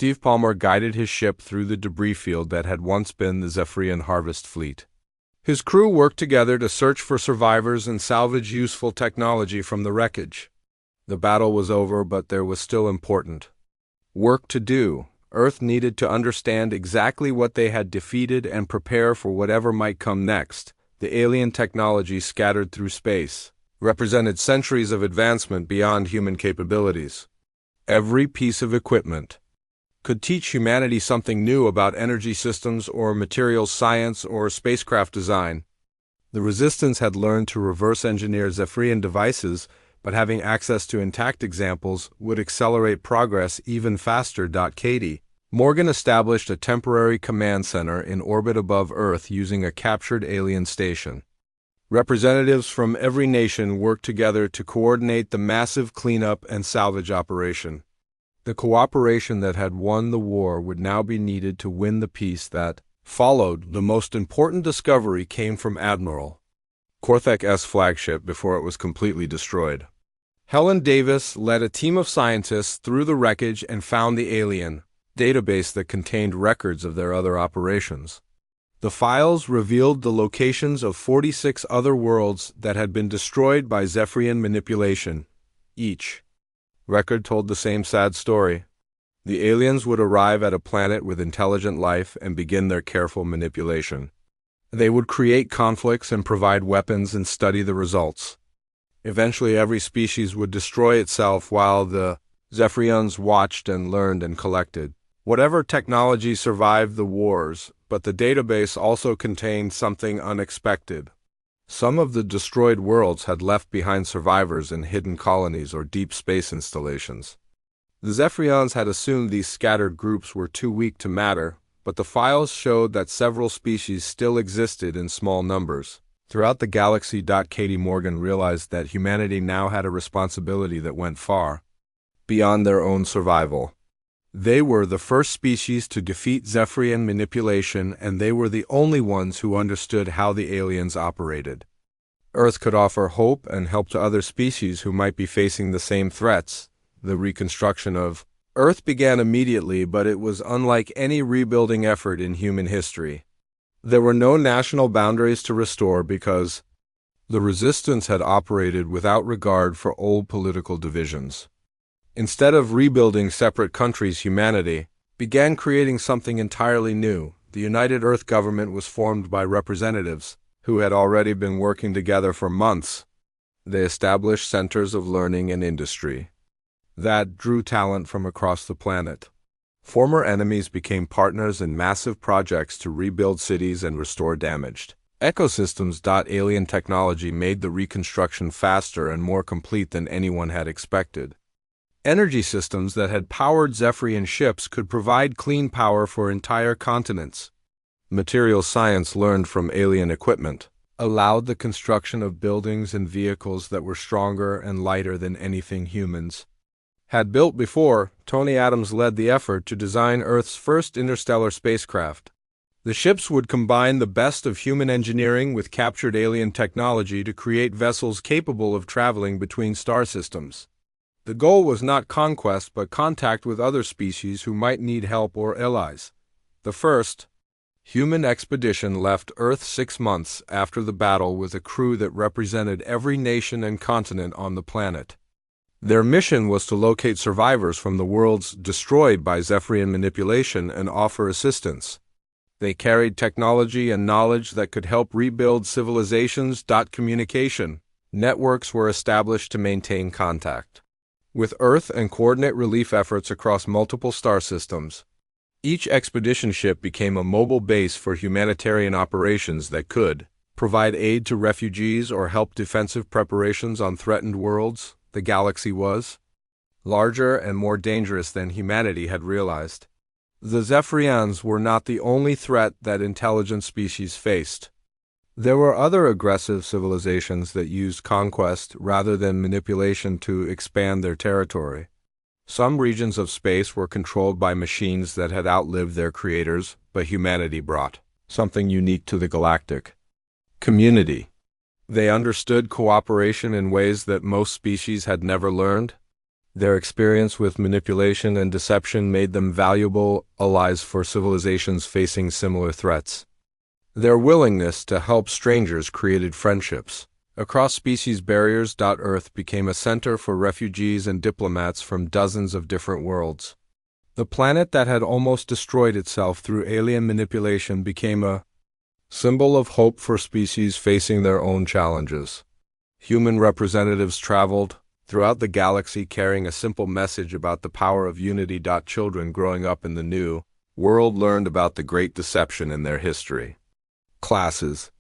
Steve Palmer guided his ship through the debris field that had once been the Zephyrian Harvest Fleet. His crew worked together to search for survivors and salvage useful technology from the wreckage. The battle was over, but there was still important work to do. Earth needed to understand exactly what they had defeated and prepare for whatever might come next. The alien technology scattered through space represented centuries of advancement beyond human capabilities. Every piece of equipment could teach humanity something new about energy systems or materials science or spacecraft design. The Resistance had learned to reverse engineer Zephyrian devices, but having access to intact examples would accelerate progress even faster. Katie Morgan established a temporary command center in orbit above Earth using a captured alien station. Representatives from every nation worked together to coordinate the massive cleanup and salvage operation. The cooperation that had won the war would now be needed to win the peace that followed. The most important discovery came from Admiral Korthek's flagship before it was completely destroyed. Helen Davis led a team of scientists through the wreckage and found the alien database that contained records of their other operations. The files revealed the locations of 46 other worlds that had been destroyed by Zephyrian manipulation. Each record told the same sad story. The aliens would arrive at a planet with intelligent life and begin their careful manipulation. They would create conflicts and provide weapons and study the results. Eventually, every species would destroy itself while the Zephyrians watched and learned and collected. Whatever technology survived the wars, but the database also contained something unexpected. Some of the destroyed worlds had left behind survivors in hidden colonies or deep space installations. The Zephyrians had assumed these scattered groups were too weak to matter, but the files showed that several species still existed in small numbers throughout the galaxy. Katie Morgan realized that humanity now had a responsibility that went far beyond their own survival. They were the first species to defeat Zephyrian manipulation, and they were the only ones who understood how the aliens operated. Earth could offer hope and help to other species who might be facing the same threats. The reconstruction of Earth began immediately, but it was unlike any rebuilding effort in human history. There were no national boundaries to restore because the Resistance had operated without regard for old political divisions. Instead of rebuilding separate countries, humanity began creating something entirely new. The United Earth government was formed by representatives who had already been working together for months. They established centers of learning and industry that drew talent from across the planet. Former enemies became partners in massive projects to rebuild cities and restore damaged ecosystems. Alien technology made the reconstruction faster and more complete than anyone had expected. Energy systems that had powered Zephyrian ships could provide clean power for entire continents. Material science learned from alien equipment allowed the construction of buildings and vehicles that were stronger and lighter than anything humans had built before. Tony Adams led the effort to design Earth's first interstellar spacecraft. The ships would combine the best of human engineering with captured alien technology to create vessels capable of traveling between star systems. The goal was not conquest but contact with other species who might need help or allies. The first human expedition left Earth 6 months after the battle with a crew that represented every nation and continent on the planet. Their mission was to locate survivors from the worlds destroyed by Zephyrian manipulation and offer assistance. They carried technology and knowledge that could help rebuild civilizations. Communication networks were established to maintain contact with Earth and coordinate relief efforts across multiple star systems. Each expedition ship became a mobile base for humanitarian operations that could provide aid to refugees or help defensive preparations on threatened worlds. The galaxy was larger and more dangerous than humanity had realized. The Zephyrians were not the only threat that intelligent species faced. There were other aggressive civilizations that used conquest rather than manipulation to expand their territory. Some regions of space were controlled by machines that had outlived their creators, but humanity brought something unique to the galactic community. They understood cooperation in ways that most species had never learned. Their experience with manipulation and deception made them valuable allies for civilizations facing similar threats. Their willingness to help strangers created friendships. Across species barriers, Earth became a center for refugees and diplomats from dozens of different worlds. The planet that had almost destroyed itself through alien manipulation became a symbol of hope for species facing their own challenges. Human representatives traveled throughout the galaxy carrying a simple message about the power of unity. Children growing up in the new world learned about the great deception in their history. Classes.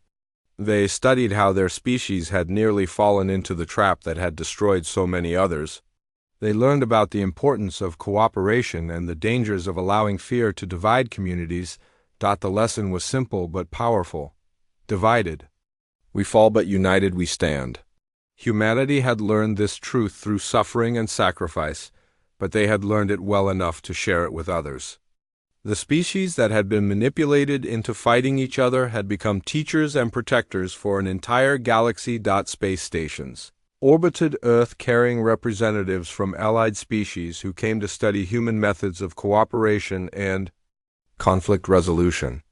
They studied how their species had nearly fallen into the trap that had destroyed so many others. They learned about the importance of cooperation and the dangers of allowing fear to divide communities. The lesson was simple but powerful. Divided we fall, but united we stand. Humanity had learned this truth through suffering and sacrifice, but they had learned it well enough to share it with others. The species that had been manipulated into fighting each other had become teachers and protectors for an entire galaxy. Space stations orbited Earth carrying representatives from allied species who came to study human methods of cooperation and conflict resolution.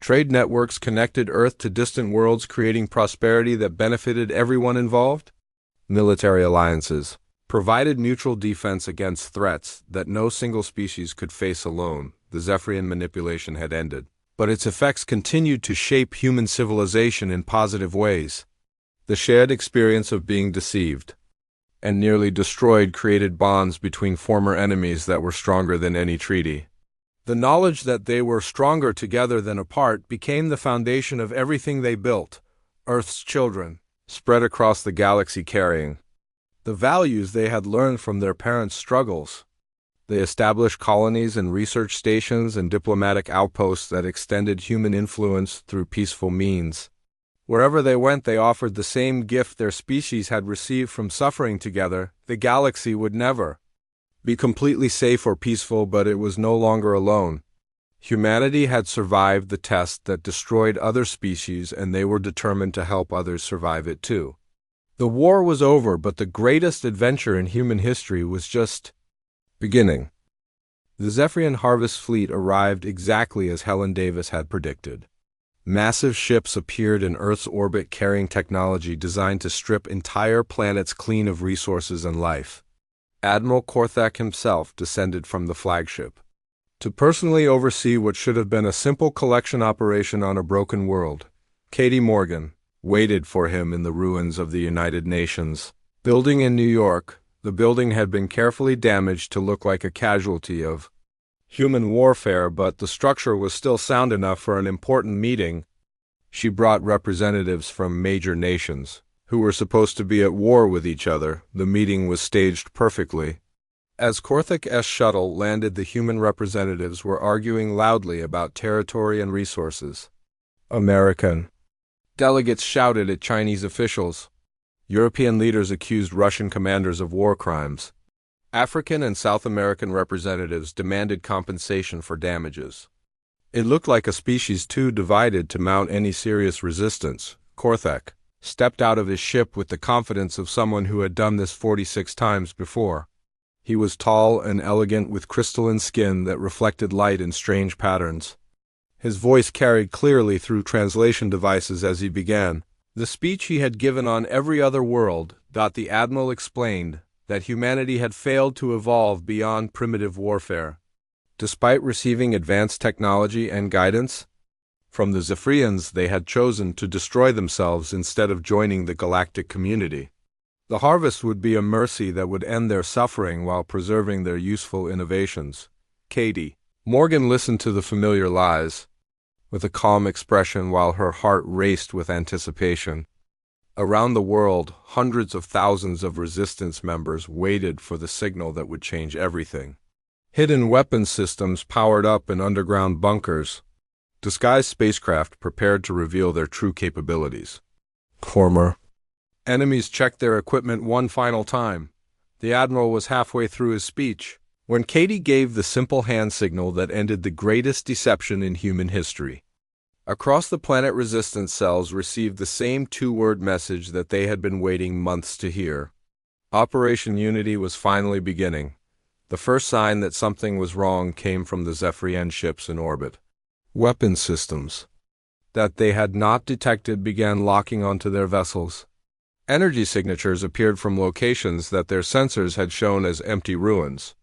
Trade networks connected Earth to distant worlds, creating prosperity that benefited everyone involved. Military alliances provided mutual defense against threats that no single species could face alone. The Zephyrian manipulation had ended, but its effects continued to shape human civilization in positive ways. The shared experience of being deceived and nearly destroyed created bonds between former enemies that were stronger than any treaty. The knowledge that they were stronger together than apart became the foundation of everything they built. Earth's children spread across the galaxy carrying the values they had learned from their parents' struggles. They established colonies and research stations and diplomatic outposts that extended human influence through peaceful means. Wherever they went, they offered the same gift their species had received from suffering together. The galaxy would never be completely safe or peaceful, but it was no longer alone. Humanity had survived the test that destroyed other species, and they were determined to help others survive it too. The war was over, but the greatest adventure in human history was just beginning. The Zephyrian Harvest Fleet arrived exactly as Helen Davis had predicted. Massive ships appeared in Earth's orbit carrying technology designed to strip entire planets clean of resources and life. Admiral Korthak himself descended from the flagship to personally oversee what should have been a simple collection operation on a broken world. Katie Morgan waited for him in the ruins of the United Nations building in New York. The building had been carefully damaged to look like a casualty of human warfare, but the structure was still sound enough for an important meeting. She brought representatives from major nations who were supposed to be at war with each other. The meeting was staged perfectly. As Korthak's shuttle landed, the human representatives were arguing loudly about territory and resources. American delegates shouted at Chinese officials. European leaders accused Russian commanders of war crimes. African and South American representatives demanded compensation for damages. It looked like a species too divided to mount any serious resistance. Korthak stepped out of his ship with the confidence of someone who had done this 46 times before. He was tall and elegant with crystalline skin that reflected light in strange patterns. His voice carried clearly through translation devices as he began the speech he had given on every other world. The Admiral explained that humanity had failed to evolve beyond primitive warfare. Despite receiving advanced technology and guidance from the Zephyrians, they had chosen to destroy themselves instead of joining the galactic community. The harvest would be a mercy that would end their suffering while preserving their useful innovations. Katie Morgan listened to the familiar lies with a calm expression while her heart raced with anticipation. Around the world, hundreds of thousands of resistance members waited for the signal that would change everything. Hidden weapons systems powered up in underground bunkers. Disguised spacecraft prepared to reveal their true capabilities. Former enemies checked their equipment one final time. The Admiral was halfway through his speech when Katie gave the simple hand signal that ended the greatest deception in human history. Across the planet, resistance cells received the same two-word message that they had been waiting months to hear. Operation Unity was finally beginning. The first sign that something was wrong came from the Zephyrian ships in orbit. Weapon systems that they had not detected began locking onto their vessels. Energy signatures appeared from locations that their sensors had shown as empty ruins.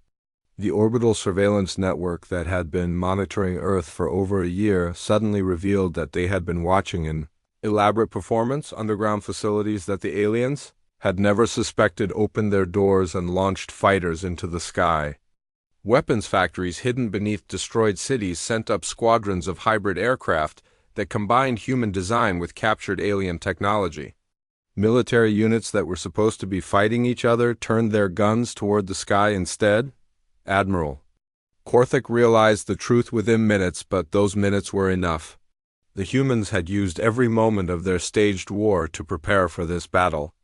The orbital surveillance network that had been monitoring Earth for over a year suddenly revealed that they had been watching in elaborate performance underground facilities that the aliens had never suspected opened their doors and launched fighters into the sky. Weapons factories hidden beneath destroyed cities sent up squadrons of hybrid aircraft that combined human design with captured alien technology. Military units that were supposed to be fighting each other turned their guns toward the sky instead. Admiral Korthik realized the truth within minutes, but those minutes were enough. The humans had used every moment of their staged war to prepare for this battle.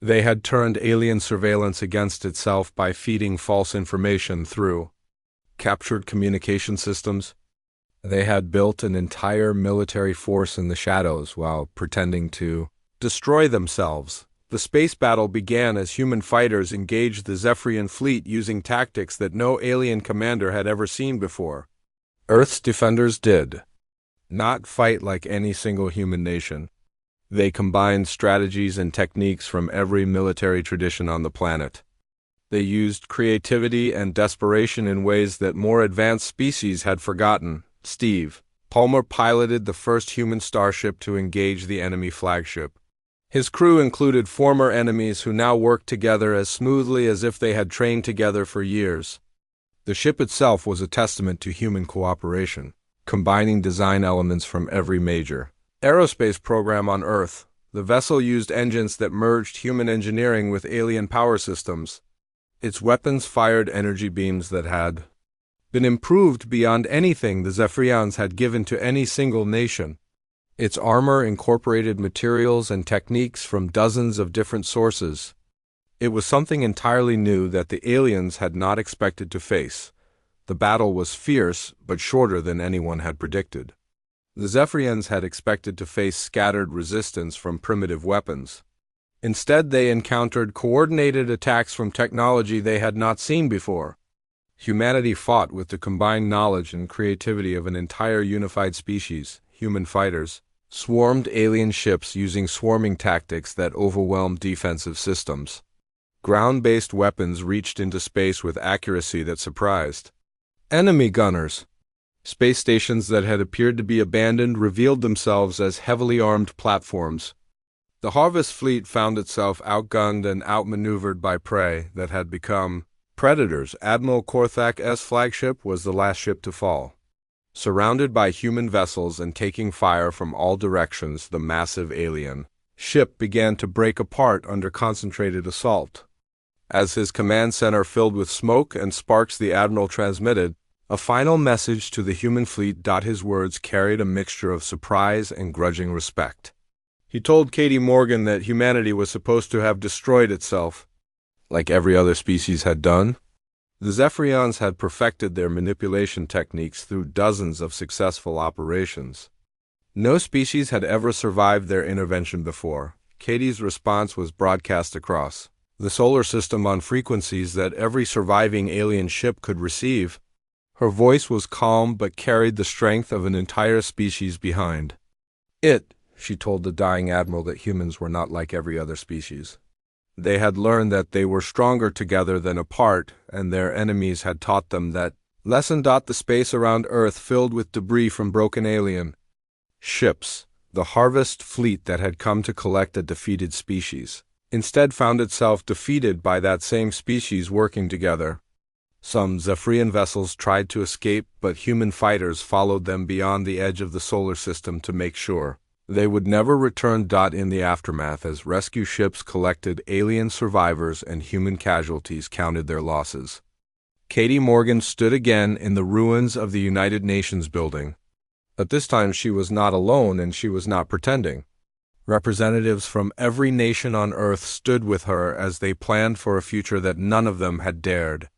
They had turned alien surveillance against itself by feeding false information through captured communication systems. They had built an entire military force in the shadows while pretending to destroy themselves. The space battle began as human fighters engaged the Zephyrian fleet using tactics that no alien commander had ever seen before. Earth's defenders did not fight like any single human nation. They combined strategies and techniques from every military tradition on the planet. They used creativity and desperation in ways that more advanced species had forgotten. Steve Palmer piloted the first human starship to engage the enemy flagship. His crew included former enemies who now worked together as smoothly as if they had trained together for years. The ship itself was a testament to human cooperation, combining design elements from every major aerospace program on Earth. The vessel used engines that merged human engineering with alien power systems. Its weapons fired energy beams that had been improved beyond anything the Zephyrians had given to any single nation. Its armor incorporated materials and techniques from dozens of different sources. It was something entirely new that the aliens had not expected to face. The battle was fierce, but shorter than anyone had predicted. The Zephyrians had expected to face scattered resistance from primitive weapons. Instead, they encountered coordinated attacks from technology they had not seen before. Humanity fought with the combined knowledge and creativity of an entire unified species. Human fighters swarmed alien ships using swarming tactics that overwhelmed defensive systems. Ground-based weapons reached into space with accuracy that surprised. Enemy gunners. Space stations that had appeared to be abandoned revealed themselves as heavily armed platforms. The Harvest fleet found itself outgunned and outmaneuvered by prey that had become predators. Admiral Korthak's flagship was the last ship to fall. Surrounded by human vessels and taking fire from all directions, the massive alien ship began to break apart under concentrated assault. As his command center filled with smoke and sparks, the admiral transmitted a final message to the human fleet. His words carried a mixture of surprise and grudging respect. He told Katie Morgan that humanity was supposed to have destroyed itself, like every other species had done. The Zephyrians had perfected their manipulation techniques through dozens of successful operations. No species had ever survived their intervention before. Katie's response was broadcast across the solar system on frequencies that every surviving alien ship could receive. Her voice was calm but carried the strength of an entire species behind it. She told the dying admiral that humans were not like every other species. They had learned that they were stronger together than apart, and their enemies had taught them that lesson. The space around Earth filled with debris from broken alien ships. The Harvest fleet that had come to collect a defeated species instead found itself defeated by that same species working together. Some Zephyrian vessels tried to escape, but human fighters followed them beyond the edge of the solar system to make sure they would never return. In the aftermath, as rescue ships collected alien survivors and human casualties counted their losses, Katie Morgan stood again in the ruins of the United Nations building. But this time she was not alone, and she was not pretending. Representatives from every nation on Earth stood with her as they planned for a future that none of them had dared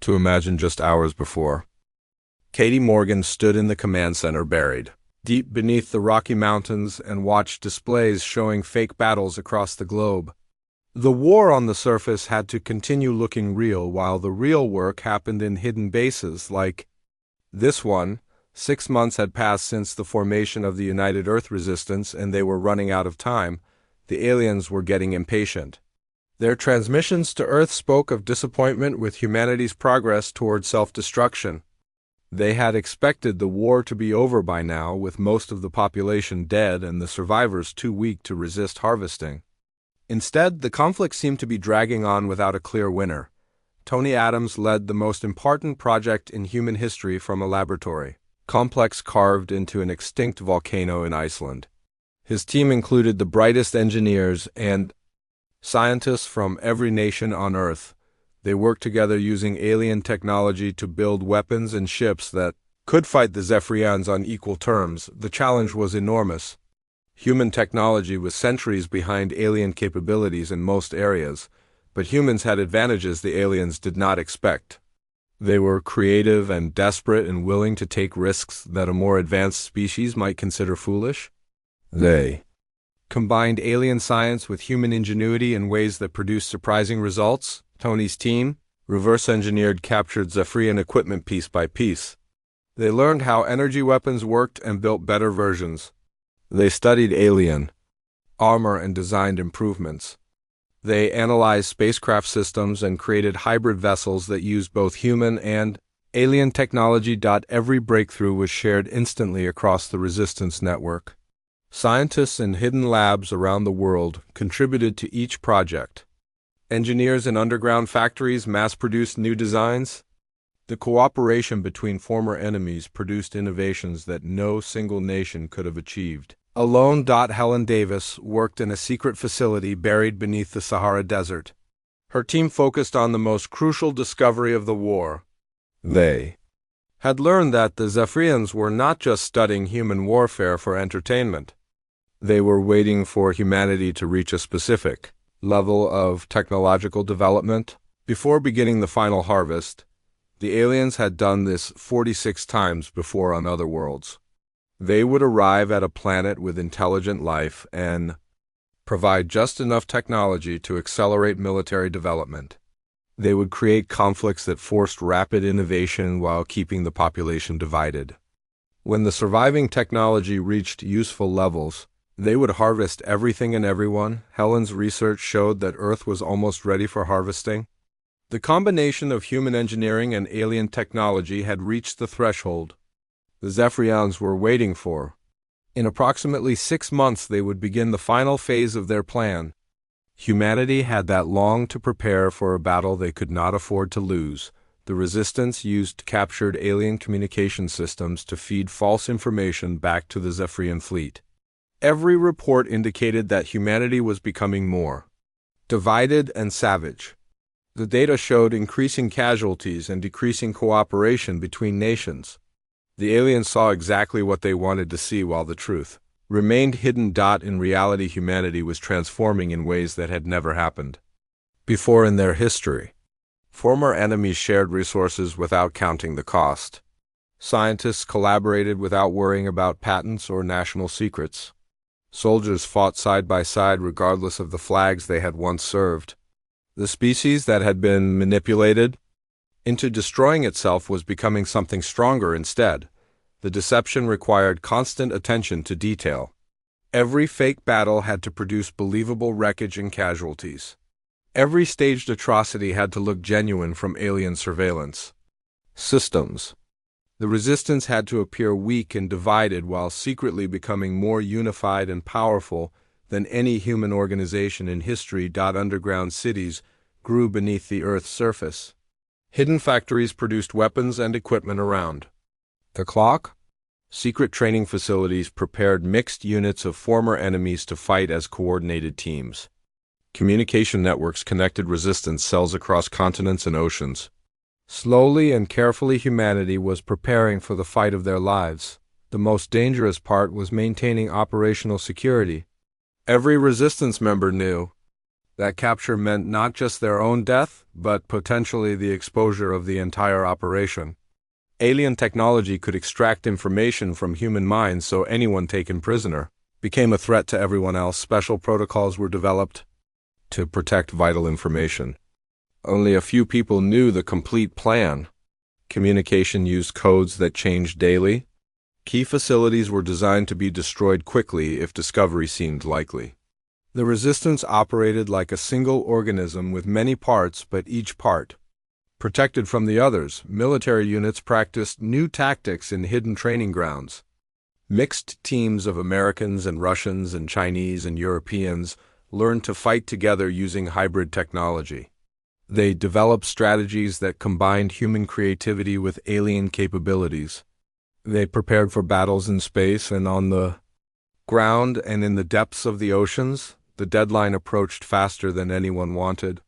to imagine just hours before. Katie Morgan stood in the command center, buried deep beneath the Rocky Mountains, and watched displays showing fake battles across the globe. The war on the surface had to continue looking real while the real work happened in hidden bases like this one. 6 months had passed since the formation of the United Earth Resistance and they were running out of time. The aliens were getting impatient. Their transmissions to Earth spoke of disappointment with humanity's progress toward self-destruction. They had expected the war to be over by now, with most of the population dead and the survivors too weak to resist harvesting. Instead, the conflict seemed to be dragging on without a clear winner. Tony Adams led the most important project in human history from a laboratory complex carved into an extinct volcano in Iceland. His team included the brightest engineers and scientists from every nation on Earth. They worked together using alien technology to build weapons and ships that could fight the Zephyrians on equal terms. The challenge was enormous. Human technology was centuries behind alien capabilities in most areas, but humans had advantages the aliens did not expect. They were creative and desperate and willing to take risks that a more advanced species might consider foolish. They combined alien science with human ingenuity in ways that produced surprising results. Tony's team reverse-engineered captured Zephyrian equipment piece by piece. They learned how energy weapons worked and built better versions. They studied alien armor and designed improvements. They analyzed spacecraft systems and created hybrid vessels that used both human and alien technology. Every breakthrough was shared instantly across the Resistance network. Scientists in hidden labs around the world contributed to each project. Engineers in underground factories mass-produced new designs. The cooperation between former enemies produced innovations that no single nation could have achieved alone. Helen Davis worked in a secret facility buried beneath the Sahara Desert. Her team focused on the most crucial discovery of the war. They had learned that the Zephyrians were not just studying human warfare for entertainment. They were waiting for humanity to reach a specific level of technological development before beginning the final harvest. The aliens had done this 46 times before on other worlds. They would arrive at a planet with intelligent life and provide just enough technology to accelerate military development. They would create conflicts that forced rapid innovation while keeping the population divided. When the surviving technology reached useful levels, they would harvest everything and everyone. Helen's research showed that Earth was almost ready for harvesting. The combination of human engineering and alien technology had reached the threshold the Zephyrians were waiting for. In approximately 6 months they would begin the final phase of their plan. Humanity had that long to prepare for a battle they could not afford to lose. The Resistance used captured alien communication systems to feed false information back to the Zephyrian fleet. Every report indicated that humanity was becoming more divided and savage. The data showed increasing casualties and decreasing cooperation between nations. The aliens saw exactly what they wanted to see while the truth remained hidden. In reality, humanity was transforming in ways that had never happened before in their history. Former enemies shared resources without counting the cost. Scientists collaborated without worrying about patents or national secrets. Soldiers fought side by side regardless of the flags they had once served. The species that had been manipulated into destroying itself was becoming something stronger instead. The deception required constant attention to detail. Every fake battle had to produce believable wreckage and casualties. Every staged atrocity had to look genuine from alien surveillance systems. The Resistance had to appear weak and divided while secretly becoming more unified and powerful than any human organization in history. Underground cities grew beneath the Earth's surface. Hidden factories produced weapons and equipment around the clock. Secret training facilities prepared mixed units of former enemies to fight as coordinated teams. Communication networks connected Resistance cells across continents and oceans. Slowly and carefully, humanity was preparing for the fight of their lives. The most dangerous part was maintaining operational security. Every Resistance member knew that capture meant not just their own death, but potentially the exposure of the entire operation. Alien technology could extract information from human minds, so anyone taken prisoner became a threat to everyone else. Special protocols were developed. to protect vital information. Only a few people knew the complete plan. Communication used codes that changed daily. Key facilities were designed to be destroyed quickly if discovery seemed likely. The resistance operated like a single organism with many parts, but each part protected from the others. Military units practiced new tactics in hidden training grounds. Mixed teams of Americans and Russians and Chinese and Europeans learned to fight together using hybrid technology. They developed strategies that combined human creativity with alien capabilities. They prepared for battles in space and on the ground and in the depths of the oceans. The deadline approached faster than anyone wanted.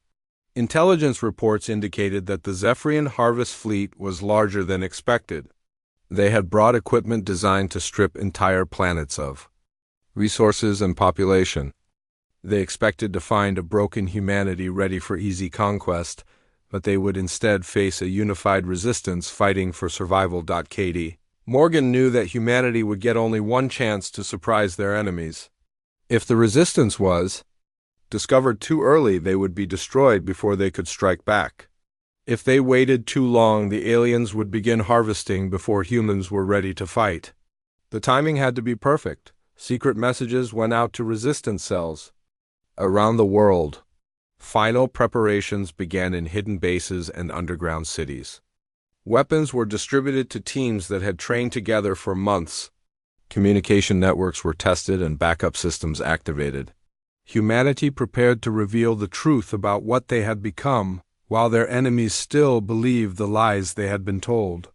Intelligence reports indicated that the Zephyrian Harvest fleet was larger than expected. They had brought equipment designed to strip entire planets of resources and population. They expected to find a broken humanity ready for easy conquest, but they would instead face a unified resistance fighting for survival. Katie Morgan knew that humanity would get only one chance to surprise their enemies. If the resistance was discovered too early, they would be destroyed before they could strike back. If they waited too long, the aliens would begin harvesting before humans were ready to fight. The timing had to be perfect. Secret messages went out to resistance cells around the world. Final preparations began in hidden bases and underground cities. Weapons were distributed to teams that had trained together for months. Communication networks were tested and backup systems activated. Humanity prepared to reveal the truth about what they had become, while their enemies still believed the lies they had been told.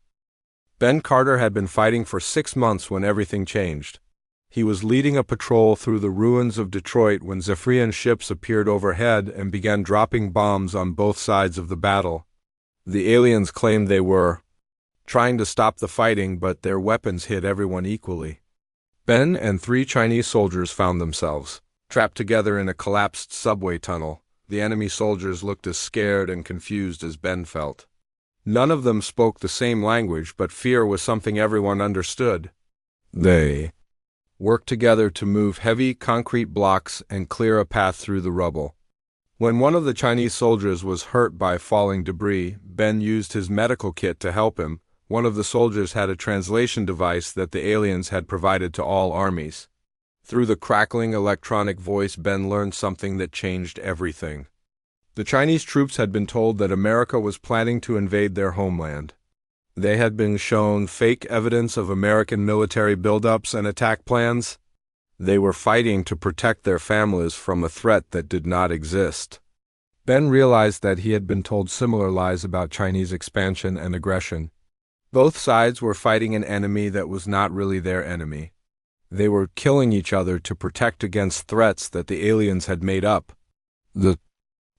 Ben Carter had been fighting for 6 months when everything changed. He was leading a patrol through the ruins of Detroit when Zephyrian ships appeared overhead and began dropping bombs on both sides of the battle. The aliens claimed they were trying to stop the fighting, but their weapons hit everyone equally. Ben and 3 Chinese soldiers found themselves trapped together in a collapsed subway tunnel. The enemy soldiers looked as scared and confused as Ben felt. None of them spoke the same language, but fear was something everyone understood. They worked together to move heavy concrete blocks and clear a path through the rubble. When one of the Chinese soldiers was hurt by falling debris, Ben used his medical kit to help him. One of the soldiers had a translation device that the aliens had provided to all armies. Through the crackling electronic voice, Ben learned something that changed everything. The Chinese troops had been told that America was planning to invade their homeland. They had been shown fake evidence of American military buildups and attack plans. They were fighting to protect their families from a threat that did not exist. Ben realized that he had been told similar lies about Chinese expansion and aggression. Both sides were fighting an enemy that was not really their enemy. They were killing each other to protect against threats that the aliens had made up. The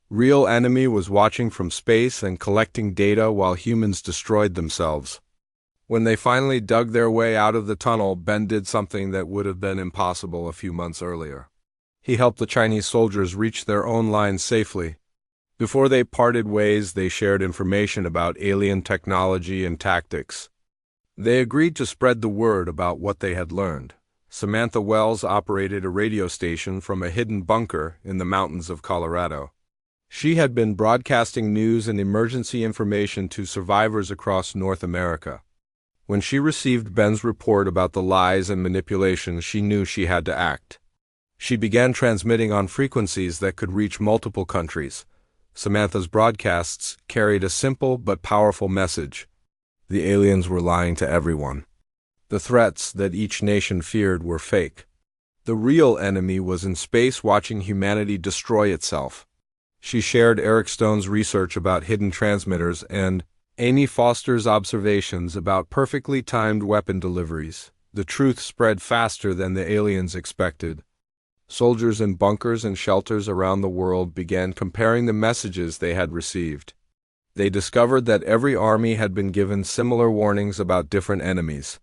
real enemy was watching from space and collecting data while humans destroyed themselves. When they finally dug their way out of the tunnel, Ben did something that would have been impossible a few months earlier. He helped the Chinese soldiers reach their own lines safely. Before they parted ways, they shared information about alien technology and tactics. They agreed to spread the word about what they had learned. Samantha Wells operated a radio station from a hidden bunker in the mountains of Colorado. She had been broadcasting news and emergency information to survivors across North America. When she received Ben's report about the lies and manipulation, she knew she had to act. She began transmitting on frequencies that could reach multiple countries. Samantha's broadcasts carried a simple but powerful message. The aliens were lying to everyone. The threats that each nation feared were fake. The real enemy was in space, watching humanity destroy itself. She shared Eric Stone's research about hidden transmitters and Amy Foster's observations about perfectly timed weapon deliveries. The truth spread faster than the aliens expected. Soldiers in bunkers and shelters around the world began comparing the messages they had received. They discovered that every army had been given similar warnings about different enemies.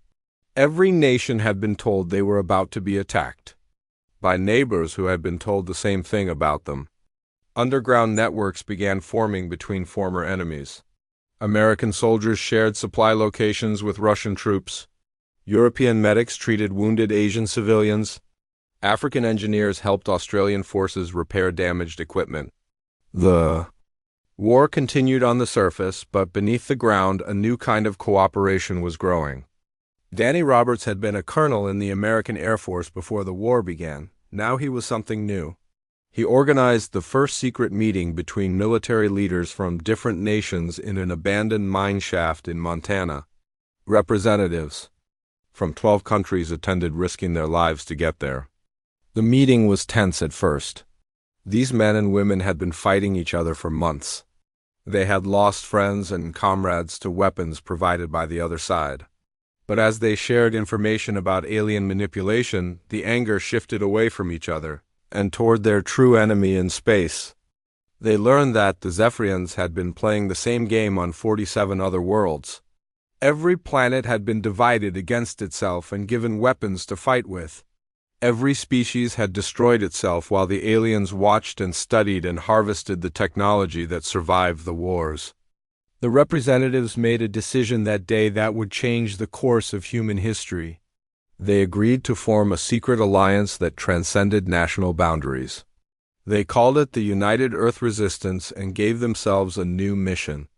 Every nation had been told they were about to be attacked by neighbors who had been told the same thing about them. Underground networks began forming between former enemies. American soldiers shared supply locations with Russian troops. European medics treated wounded Asian civilians. African engineers helped Australian forces repair damaged equipment. The war continued on the surface, but beneath the ground, a new kind of cooperation was growing. Danny Roberts had been a colonel in the American Air Force before the war began. Now he was something new. He organized the first secret meeting between military leaders from different nations in an abandoned mine shaft in Montana. Representatives from 12 countries attended, risking their lives to get there. The meeting was tense at first. These men and women had been fighting each other for months. They had lost friends and comrades to weapons provided by the other side. But as they shared information about alien manipulation, the anger shifted away from each other and toward their true enemy in space. They learned that the Zephyrians had been playing the same game on 47 other worlds. Every planet had been divided against itself and given weapons to fight with. Every species had destroyed itself while the aliens watched and studied and harvested the technology that survived the wars. The representatives made a decision that day that would change the course of human history. They agreed to form a secret alliance that transcended national boundaries. They called it the United Earth Resistance and gave themselves a new mission.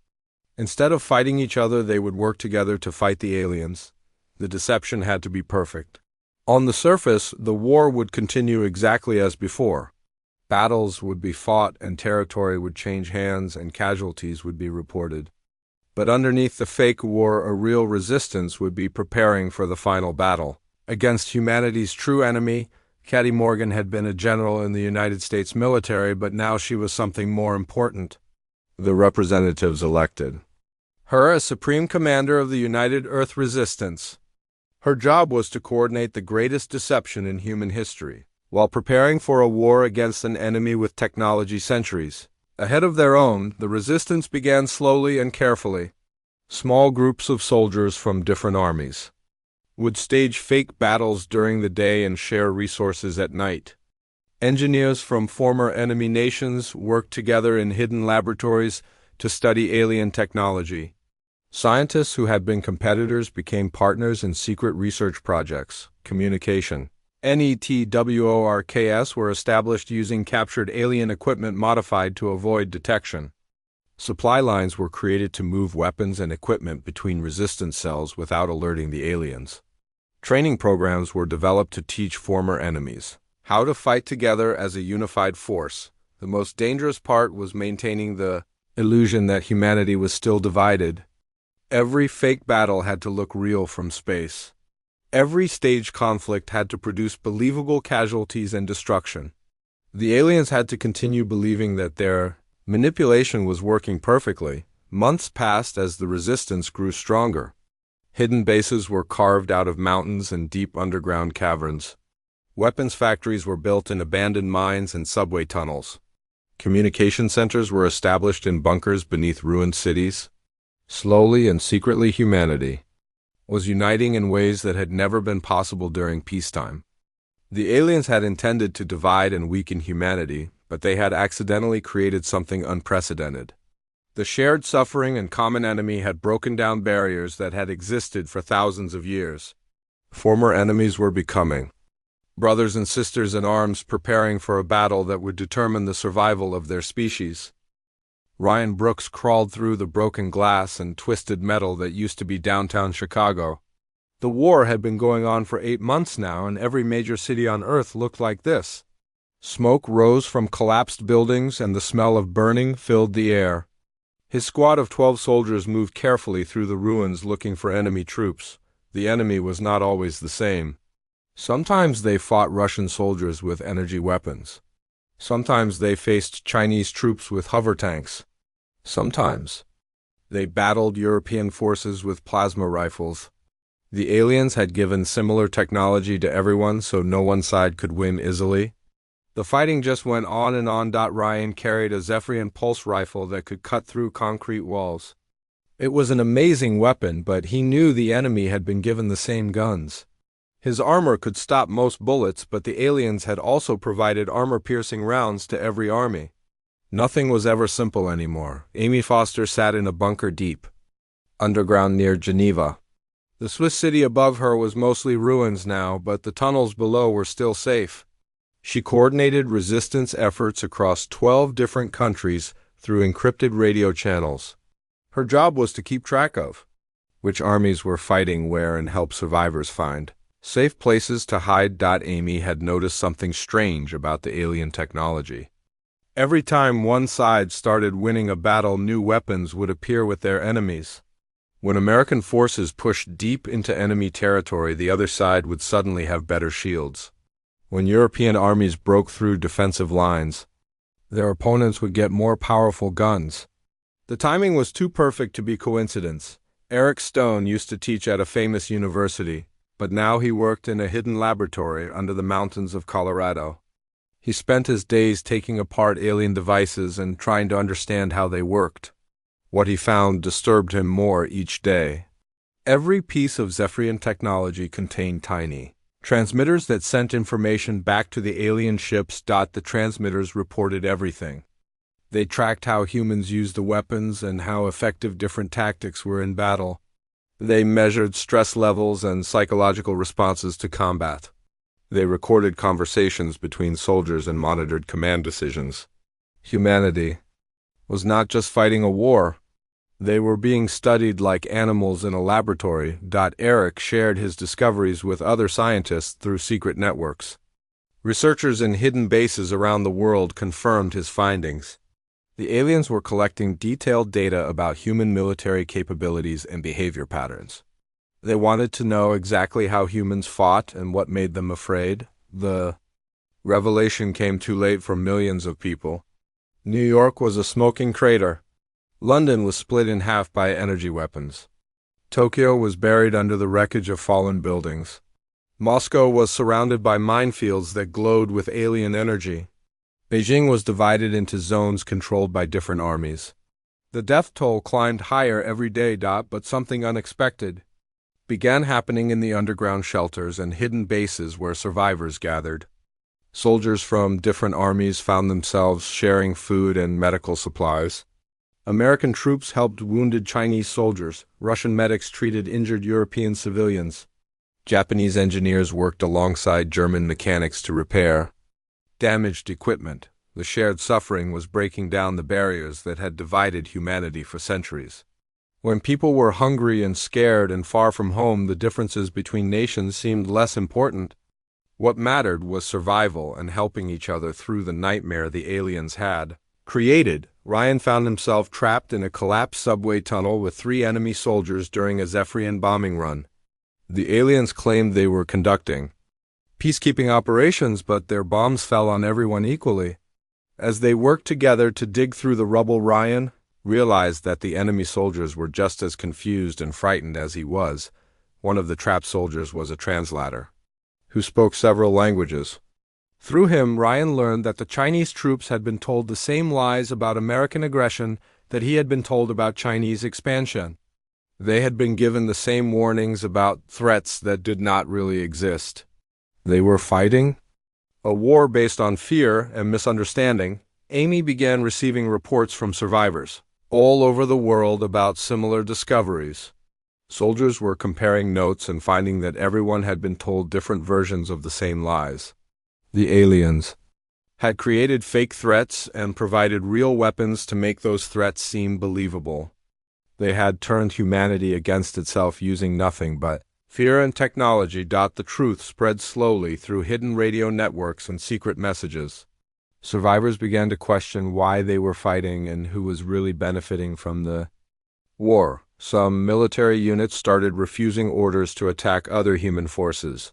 Instead of fighting each other, they would work together to fight the aliens. The deception had to be perfect. On the surface, the war would continue exactly as before. Battles would be fought and territory would change hands and casualties would be reported. But underneath the fake war, a real resistance would be preparing for the final battle. Against humanity's true enemy, Katie Morgan had been a general in the United States military, but now she was something more important. The representatives elected her as Supreme Commander of the United Earth Resistance. Her job was to coordinate the greatest deception in human history, while preparing for a war against an enemy with technology centuries ahead of their own. The resistance began slowly and carefully. Small groups of soldiers from different armies would stage fake battles during the day and share resources at night. Engineers from former enemy nations worked together in hidden laboratories to study alien technology. Scientists who had been competitors became partners in secret research projects. Communication networks were established using captured alien equipment modified to avoid detection. Supply lines were created to move weapons and equipment between resistance cells without alerting the aliens. Training programs were developed to teach former enemies how to fight together as a unified force. The most dangerous part was maintaining the illusion that humanity was still divided. Every fake battle had to look real from space. Every staged conflict had to produce believable casualties and destruction. The aliens had to continue believing that their manipulation was working perfectly. Months passed as the resistance grew stronger. Hidden bases were carved out of mountains and deep underground caverns. Weapons factories were built in abandoned mines and subway tunnels. Communication centers were established in bunkers beneath ruined cities. Slowly and secretly, humanity was uniting in ways that had never been possible during peacetime. The aliens had intended to divide and weaken humanity, but they had accidentally created something unprecedented. The shared suffering and common enemy had broken down barriers that had existed for thousands of years. Former enemies were becoming brothers and sisters in arms, preparing for a battle that would determine the survival of their species. Ryan Brooks crawled through the broken glass and twisted metal that used to be downtown Chicago. The war had been going on for 8 months now, and every major city on Earth looked like this. Smoke rose from collapsed buildings, and the smell of burning filled the air. His squad of 12 soldiers moved carefully through the ruins looking for enemy troops. The enemy was not always the same. Sometimes they fought Russian soldiers with energy weapons. Sometimes they faced Chinese troops with hover tanks. Sometimes they battled European forces with plasma rifles. The aliens had given similar technology to everyone, so no one side could win easily. The fighting just went on and on. Ryan carried a Zephyrian pulse rifle that could cut through concrete walls. It was an amazing weapon, but he knew the enemy had been given the same guns. His armor could stop most bullets, but the aliens had also provided armor-piercing rounds to every army. Nothing was ever simple anymore. Amy Foster sat in a bunker deep underground near Geneva. The Swiss city above her was mostly ruins now, but the tunnels below were still safe. She coordinated resistance efforts across 12 different countries through encrypted radio channels. Her job was to keep track of which armies were fighting where and help survivors find safe places to hide. Amy had noticed something strange about the alien technology. Every time one side started winning a battle, new weapons would appear with their enemies. When American forces pushed deep into enemy territory, the other side would suddenly have better shields. When European armies broke through defensive lines, their opponents would get more powerful guns. The timing was too perfect to be coincidence. Eric Stone used to teach at a famous university, but now he worked in a hidden laboratory under the mountains of Colorado. He spent his days taking apart alien devices and trying to understand how they worked. What he found disturbed him more each day. Every piece of Zephyrian technology contained tiny transmitters that sent information back to the alien ships. The transmitters reported everything. They tracked how humans used the weapons and how effective different tactics were in battle. They measured stress levels and psychological responses to combat. They recorded conversations between soldiers and monitored command decisions. Humanity was not just fighting a war. They were being studied like animals in a laboratory. Eric shared his discoveries with other scientists through secret networks. Researchers in hidden bases around the world confirmed his findings. The aliens were collecting detailed data about human military capabilities and behavior patterns. They wanted to know exactly how humans fought and what made them afraid. The revelation came too late for millions of people. New York was a smoking crater. London was split in half by energy weapons. Tokyo was buried under the wreckage of fallen buildings. Moscow was surrounded by minefields that glowed with alien energy. Beijing was divided into zones controlled by different armies. The death toll climbed higher every day. But something unexpected began happening in the underground shelters and hidden bases where survivors gathered. Soldiers from different armies found themselves sharing food and medical supplies. American troops helped wounded Chinese soldiers. Russian medics treated injured European civilians. Japanese engineers worked alongside German mechanics to repair damaged equipment. The shared suffering was breaking down the barriers that had divided humanity for centuries. When people were hungry and scared and far from home, the differences between nations seemed less important. What mattered was survival and helping each other through the nightmare the aliens had created. Ryan found himself trapped in a collapsed subway tunnel with 3 enemy soldiers during a Zephyrian bombing run. The aliens claimed they were conducting peacekeeping operations, but their bombs fell on everyone equally. As they worked together to dig through the rubble, Ryan realized that the enemy soldiers were just as confused and frightened as he was. One of the trapped soldiers was a translator who spoke several languages. Through him, Ryan learned that the Chinese troops had been told the same lies about American aggression that he had been told about Chinese expansion. They had been given the same warnings about threats that did not really exist. They were fighting a war based on fear and misunderstanding. Amy began receiving reports from survivors all over the world about similar discoveries. Soldiers were comparing notes and finding that everyone had been told different versions of the same lies. The aliens had created fake threats and provided real weapons to make those threats seem believable. They had turned humanity against itself using nothing but fear and technology. The truth spread slowly through hidden radio networks and secret messages. Survivors began to question why they were fighting and who was really benefiting from the war. Some military units started refusing orders to attack other human forces.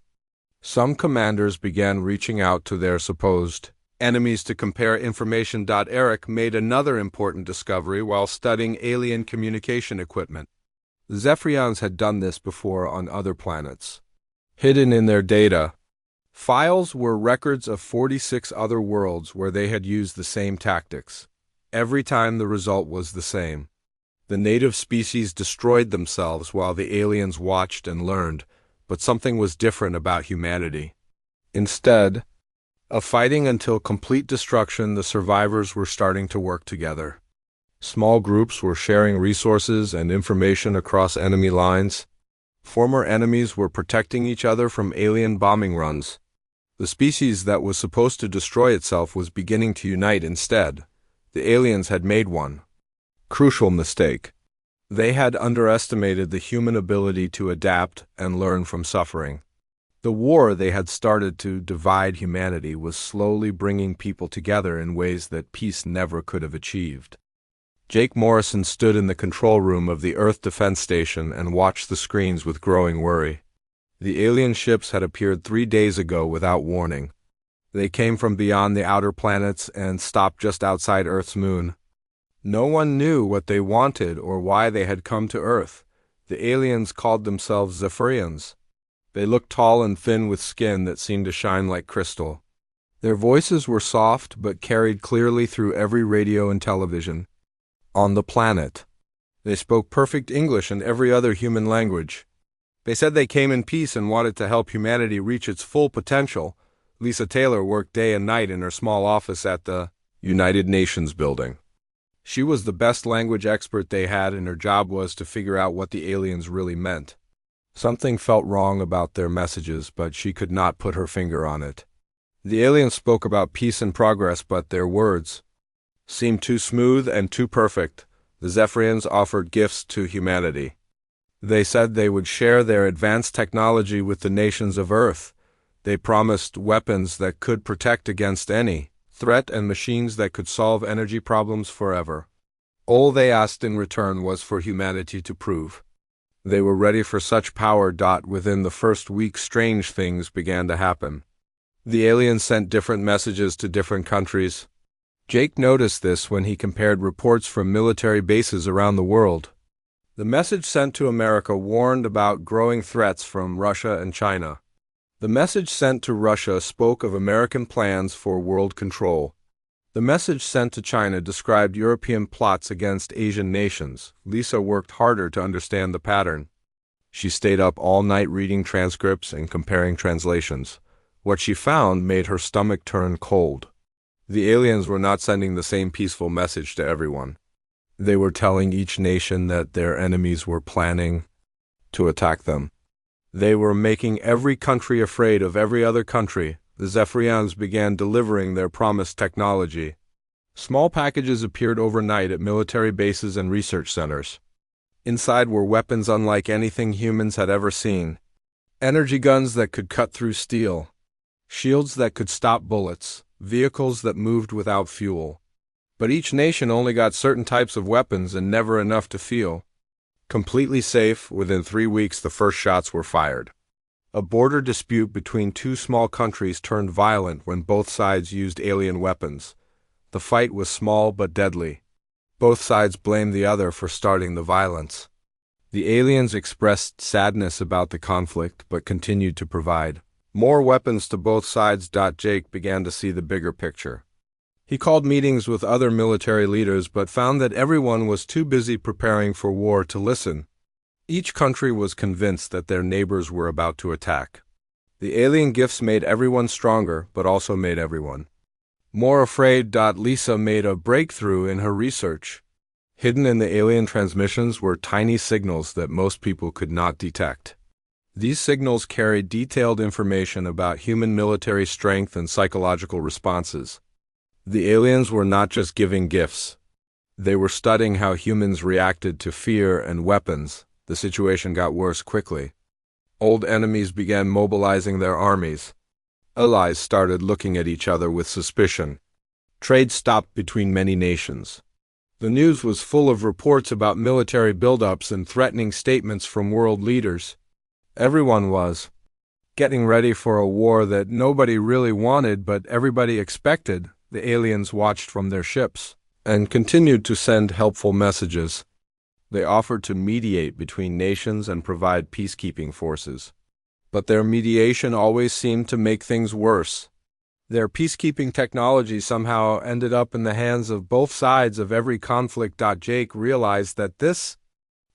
Some commanders began reaching out to their supposed enemies to compare information. Eric made another important discovery while studying alien communication equipment. The Zephyrians had done this before on other planets. Hidden in their data files were records of 46 other worlds where they had used the same tactics. Every time the result was the same. The native species destroyed themselves while the aliens watched and learned, but something was different about humanity. Instead of fighting until complete destruction, the survivors were starting to work together. Small groups were sharing resources and information across enemy lines. Former enemies were protecting each other from alien bombing runs. The species that was supposed to destroy itself was beginning to unite instead. The aliens had made one crucial mistake. They had underestimated the human ability to adapt and learn from suffering. The war they had started to divide humanity was slowly bringing people together in ways that peace never could have achieved. Jake Morrison stood in the control room of the Earth Defense Station and watched the screens with growing worry. The alien ships had appeared 3 days ago without warning. They came from beyond the outer planets and stopped just outside Earth's moon. No one knew what they wanted or why they had come to Earth. The aliens called themselves Zephyrians. They looked tall and thin with skin that seemed to shine like crystal. Their voices were soft but carried clearly through every radio and television. On the planet, they spoke perfect English and every other human language. They said they came in peace and wanted to help humanity reach its full potential. Lisa Taylor worked day and night in her small office at the United Nations building. She was the best language expert they had, and her job was to figure out what the aliens really meant. Something felt wrong about their messages, but she could not put her finger on it. The aliens spoke about peace and progress, but their words seemed too smooth and too perfect. The Zephyrians offered gifts to humanity. They said they would share their advanced technology with the nations of Earth. They promised weapons that could protect against any threat and machines that could solve energy problems forever. All they asked in return was for humanity to prove they were ready for such power. Within the first week, strange things began to happen. The aliens sent different messages to different countries. Jake noticed this when he compared reports from military bases around the world. The message sent to America warned about growing threats from Russia and China. The message sent to Russia spoke of American plans for world control. The message sent to China described European plots against Asian nations. Lisa worked harder to understand the pattern. She stayed up all night reading transcripts and comparing translations. What she found made her stomach turn cold. The aliens were not sending the same peaceful message to everyone. They were telling each nation that their enemies were planning to attack them. They were making every country afraid of every other country. The Zephyrians began delivering their promised technology. Small packages appeared overnight at military bases and research centers. Inside were weapons unlike anything humans had ever seen. Energy guns that could cut through steel. Shields that could stop bullets. Vehicles that moved without fuel. But each nation only got certain types of weapons and never enough to feel completely safe. Within 3 weeks, the first shots were fired. A border dispute between two small countries turned violent when both sides used alien weapons. The fight was small but deadly. Both sides blamed the other for starting the violence. The aliens expressed sadness about the conflict but continued to provide more weapons to both sides. Jake began to see the bigger picture. He called meetings with other military leaders but found that everyone was too busy preparing for war to listen. Each country was convinced that their neighbors were about to attack. The alien gifts made everyone stronger, but also made everyone more afraid. Lisa made a breakthrough in her research. Hidden in the alien transmissions were tiny signals that most people could not detect. These signals carried detailed information about human military strength and psychological responses. The aliens were not just giving gifts. They were studying how humans reacted to fear and weapons. The situation got worse quickly. Old enemies began mobilizing their armies. Allies started looking at each other with suspicion. Trade stopped between many nations. The news was full of reports about military buildups and threatening statements from world leaders. Everyone was getting ready for a war that nobody really wanted but everybody expected. The aliens watched from their ships and continued to send helpful messages. They offered to mediate between nations and provide peacekeeping forces. But their mediation always seemed to make things worse. Their peacekeeping technology somehow ended up in the hands of both sides of every conflict. Jake realized that this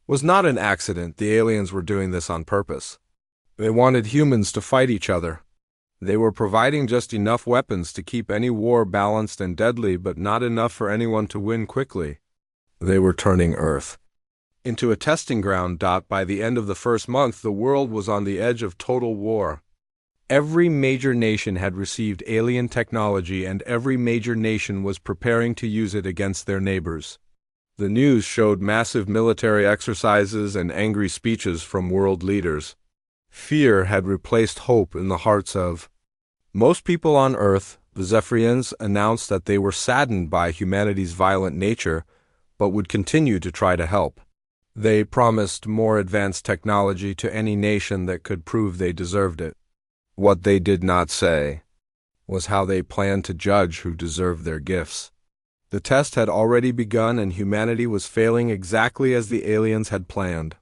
was not an accident. The aliens were doing this on purpose. They wanted humans to fight each other. They were providing just enough weapons to keep any war balanced and deadly, but not enough for anyone to win quickly. They were turning Earth into a testing ground. By the end of the first month, the world was on the edge of total war. Every major nation had received alien technology, and every major nation was preparing to use it against their neighbors. The news showed massive military exercises and angry speeches from world leaders. Fear had replaced hope in the hearts of most people on Earth. The Zephyrians announced that they were saddened by humanity's violent nature, but would continue to try to help. They promised more advanced technology to any nation that could prove they deserved it. What they did not say was how they planned to judge who deserved their gifts. The test had already begun, and humanity was failing exactly as the aliens had planned.